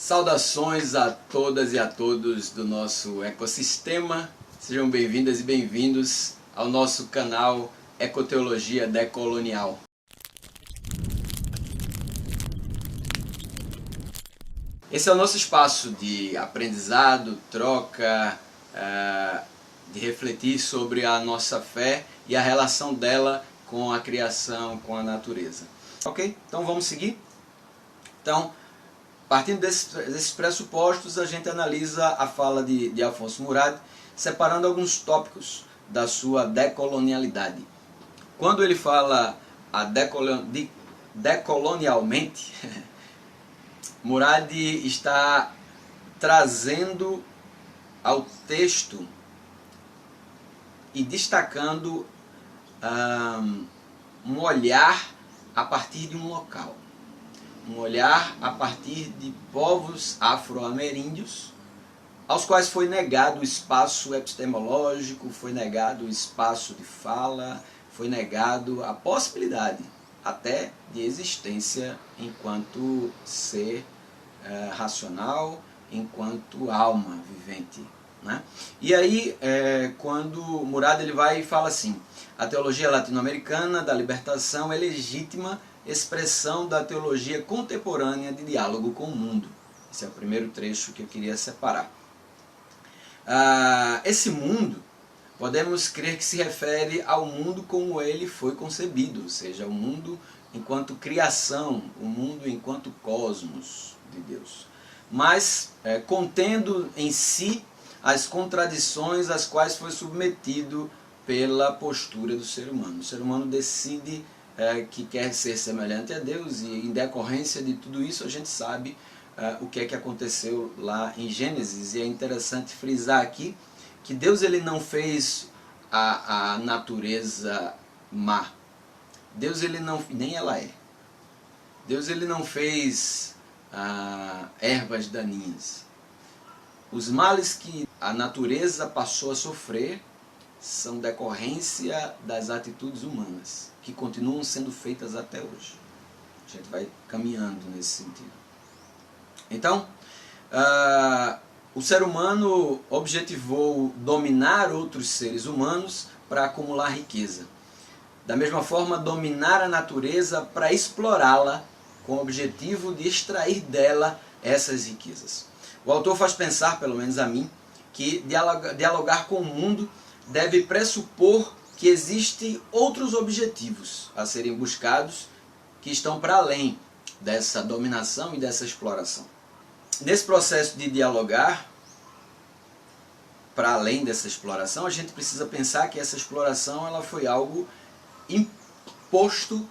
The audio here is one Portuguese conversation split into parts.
Saudações a todas e a todos do nosso ecossistema, sejam bem-vindas e bem-vindos ao nosso canal Ecoteologia Decolonial. Esse é o nosso espaço de aprendizado, troca, de refletir sobre a nossa fé e a relação dela com a criação, com a natureza. Ok? Então vamos seguir? Então, partindo desses pressupostos, a gente analisa a fala de Afonso Murad, separando alguns tópicos da sua decolonialidade. Quando ele fala decolonialmente, Murad está trazendo ao texto e destacando um olhar a partir de um local. Um olhar a partir de povos afro-ameríndios, aos quais foi negado o espaço epistemológico, foi negado o espaço de fala, foi negado a possibilidade até de existência enquanto ser racional, enquanto alma vivente. Né? E aí, quando Murad ele vai e fala assim: a teologia latino-americana da libertação é legítima expressão da teologia contemporânea de diálogo com o mundo. Esse é o primeiro trecho que eu queria separar. Esse mundo, podemos crer que se refere ao mundo como ele foi concebido, ou seja, o mundo enquanto criação, o mundo enquanto cosmos de Deus. Mas contendo em si as contradições às quais foi submetido pela postura do ser humano. O ser humano decide que quer ser semelhante a Deus, e em decorrência de tudo isso a gente sabe o que é que aconteceu lá em Gênesis. E é interessante frisar aqui que Deus ele não fez a natureza má. Deus ele não, nem ela é. Deus ele não fez ervas daninhas. Os males que a natureza passou a sofrer são decorrência das atitudes humanas, que continuam sendo feitas até hoje. A gente vai caminhando nesse sentido. Então, o ser humano objetivou dominar outros seres humanos para acumular riqueza. Da mesma forma, dominar a natureza para explorá-la com o objetivo de extrair dela essas riquezas. O autor faz pensar, pelo menos a mim, que dialogar com o mundo deve pressupor que existem outros objetivos a serem buscados que estão para além dessa dominação e dessa exploração. Nesse processo de dialogar, para além dessa exploração, a gente precisa pensar que essa exploração ela foi algo imposto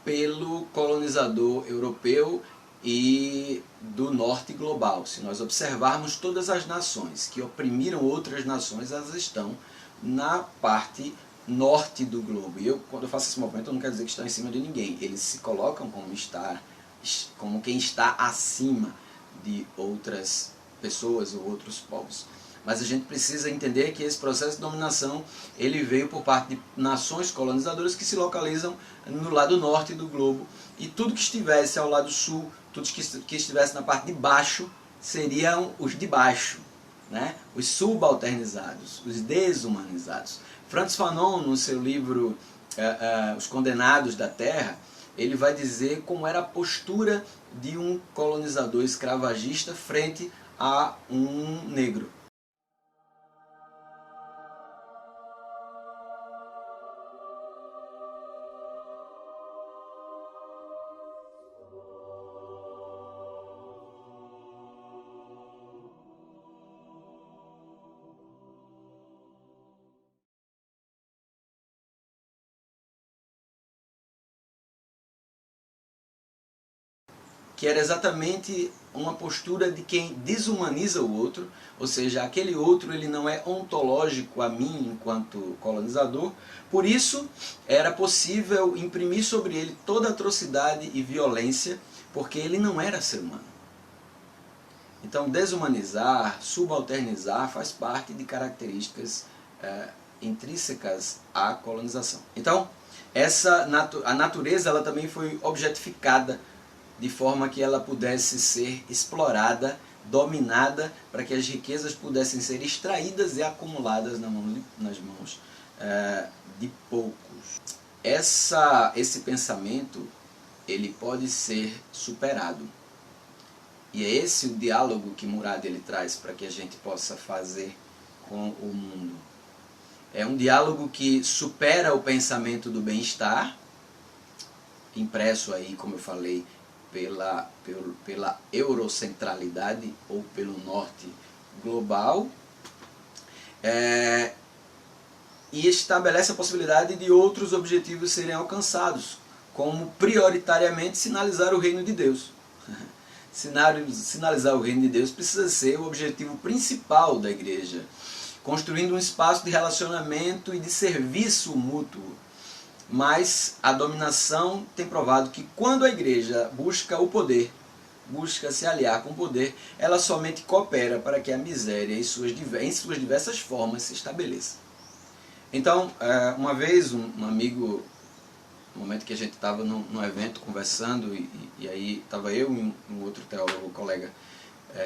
pelo colonizador europeu e do norte global. Se nós observarmos, todas as nações que oprimiram outras nações, elas estão na parte norte do globo. E quando eu faço esse movimento, eu não quero dizer que estão em cima de ninguém. Eles se colocam como quem está acima de outras pessoas ou outros povos. Mas a gente precisa entender que esse processo de dominação ele veio por parte de nações colonizadoras que se localizam no lado norte do globo. E tudo que estivesse ao lado sul, tudo que estivesse na parte de baixo, seriam os de baixo. Né? Os subalternizados, os desumanizados. Franz Fanon, no seu livro Os Condenados da Terra, ele vai dizer como era a postura de um colonizador escravagista frente a um negro. Que era exatamente uma postura de quem desumaniza o outro, ou seja, aquele outro ele não é ontológico a mim enquanto colonizador, por isso era possível imprimir sobre ele toda atrocidade e violência, porque ele não era ser humano. Então desumanizar, subalternizar faz parte de características intrínsecas à colonização. Então, a natureza ela também foi objetificada de forma que ela pudesse ser explorada, dominada, para que as riquezas pudessem ser extraídas e acumuladas nas mãos de poucos. Esse pensamento, ele pode ser superado. E é esse o diálogo que Murad ele traz para que a gente possa fazer com o mundo. É um diálogo que supera o pensamento do bem-estar, impresso aí, como eu falei, pela eurocentralidade ou pelo norte global, e estabelece a possibilidade de outros objetivos serem alcançados, como prioritariamente sinalizar o reino de Deus. Sinalizar o reino de Deus precisa ser o objetivo principal da igreja, construindo um espaço de relacionamento e de serviço mútuo. Mas a dominação tem provado que quando a igreja busca o poder, busca se aliar com o poder, ela somente coopera para que a miséria em suas diversas formas se estabeleça. Então, uma vez um amigo, no momento que a gente estava num evento conversando, e aí estava eu e um outro teólogo colega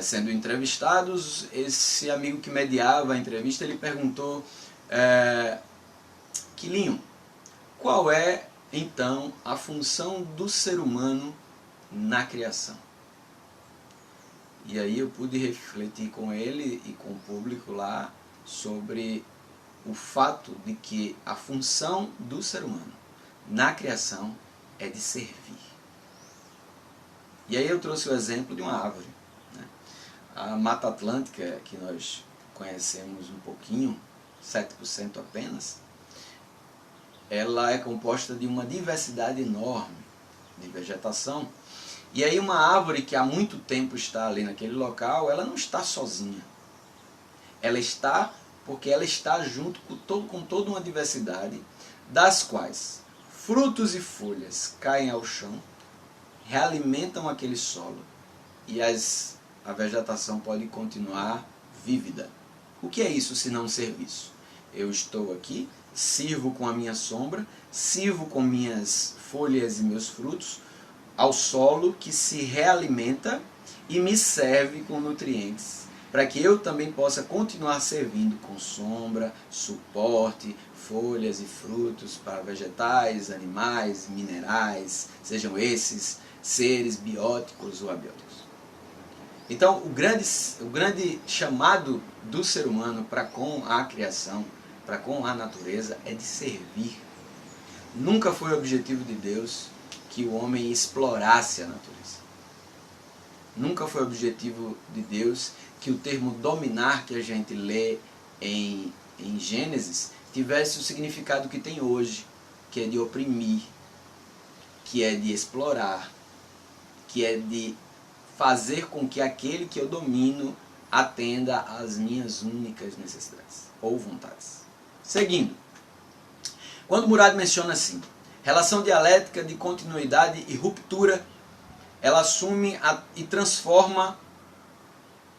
sendo entrevistados, esse amigo que mediava a entrevista, ele perguntou, Quilinho, qual é, então, a função do ser humano na criação? E aí eu pude refletir com ele e com o público lá sobre o fato de que a função do ser humano na criação é de servir. E aí eu trouxe o exemplo de uma árvore, né? A Mata Atlântica, que nós conhecemos um pouquinho, 7% apenas, ela é composta de uma diversidade enorme de vegetação. E aí uma árvore que há muito tempo está ali naquele local, ela não está sozinha. Ela está porque ela está junto com toda uma diversidade, das quais frutos e folhas caem ao chão, realimentam aquele solo e a vegetação pode continuar vívida. O que é isso senão serviço? Eu estou aqui, sirvo com a minha sombra, sirvo com minhas folhas e meus frutos ao solo que se realimenta e me serve com nutrientes, para que eu também possa continuar servindo com sombra, suporte, folhas e frutos para vegetais, animais, minerais, sejam esses seres bióticos ou abióticos. Então, o grande chamado do ser humano para com a criação, para com a natureza, é de servir. Nunca foi o objetivo de Deus que o homem explorasse a natureza. Nunca foi o objetivo de Deus que o termo dominar que a gente lê em Gênesis tivesse o significado que tem hoje, que é de oprimir, que é de explorar, que é de fazer com que aquele que eu domino atenda às minhas únicas necessidades ou vontades. Seguindo, quando Murad menciona assim, relação dialética de continuidade e ruptura, ela assume e transforma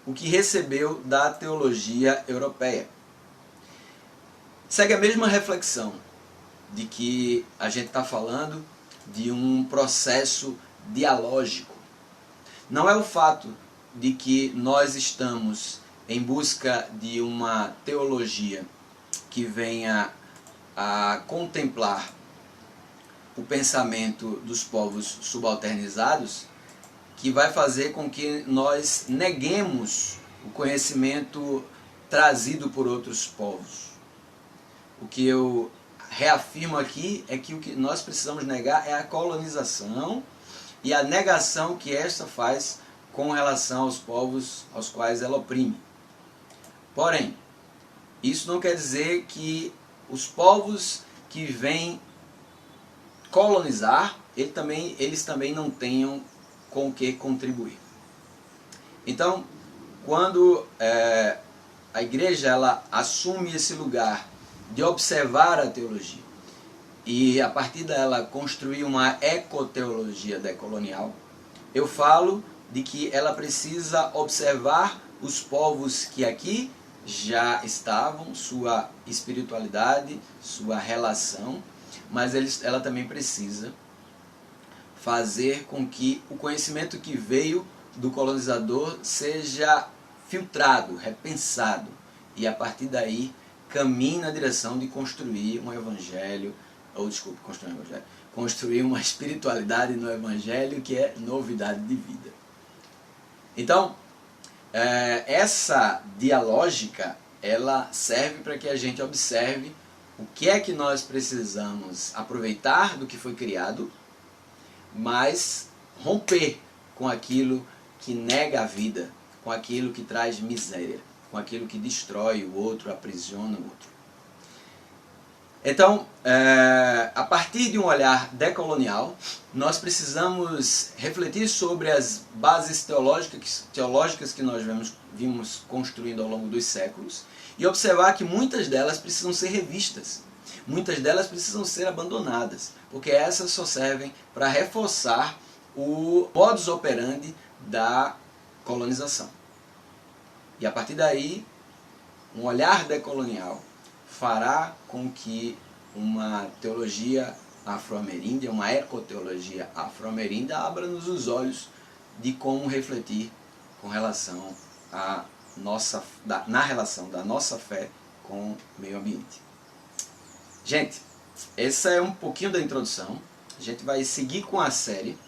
o que recebeu da teologia europeia. Segue a mesma reflexão de que a gente está falando de um processo dialógico. Não é o fato de que nós estamos em busca de uma teologia que venha a contemplar o pensamento dos povos subalternizados que vai fazer com que nós neguemos o conhecimento trazido por outros povos. O que eu reafirmo aqui é que o que nós precisamos negar é a colonização e a negação que esta faz com relação aos povos aos quais ela oprime. Porém, isso não quer dizer que os povos que vêm colonizar, eles também não tenham com o que contribuir. Então, quando a igreja ela assume esse lugar de observar a teologia e a partir dela construir uma ecoteologia decolonial, eu falo de que ela precisa observar os povos que aqui já estavam, sua espiritualidade, sua relação, mas ela também precisa fazer com que o conhecimento que veio do colonizador seja filtrado, repensado, e a partir daí caminhe na direção de construir um evangelho, construir uma espiritualidade no evangelho que é novidade de vida. Então, essa dialógica, ela serve para que a gente observe o que é que nós precisamos aproveitar do que foi criado, mas romper com aquilo que nega a vida, com aquilo que traz miséria, com aquilo que destrói o outro, aprisiona o outro. Então, a partir de um olhar decolonial, nós precisamos refletir sobre as bases teológicas que nós vimos construindo ao longo dos séculos e observar que muitas delas precisam ser revistas, muitas delas precisam ser abandonadas, porque essas só servem para reforçar o modus operandi da colonização. E a partir daí, um olhar decolonial fará com que uma teologia afro-ameríndia, uma ecoteologia afro-ameríndia, abra-nos os olhos de como refletir com relação na relação da nossa fé com o meio ambiente. Gente, essa é um pouquinho da introdução. A gente vai seguir com a série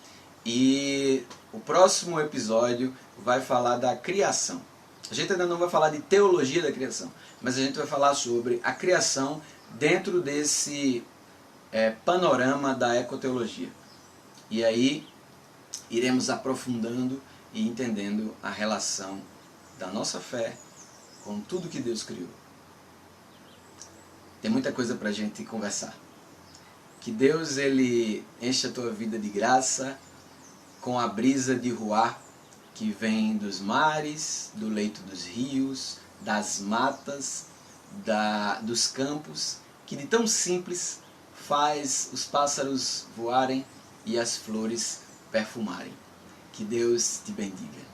e o próximo episódio vai falar da criação. A gente ainda não vai falar de teologia da criação, mas a gente vai falar sobre a criação dentro desse panorama da ecoteologia. E aí iremos aprofundando e entendendo a relação da nossa fé com tudo que Deus criou. Tem muita coisa para a gente conversar. Que Deus ele enche a tua vida de graça com a brisa de Ruá que vem dos mares, do leito dos rios, das matas, dos campos, que de tão simples faz os pássaros voarem e as flores perfumarem. Que Deus te bendiga.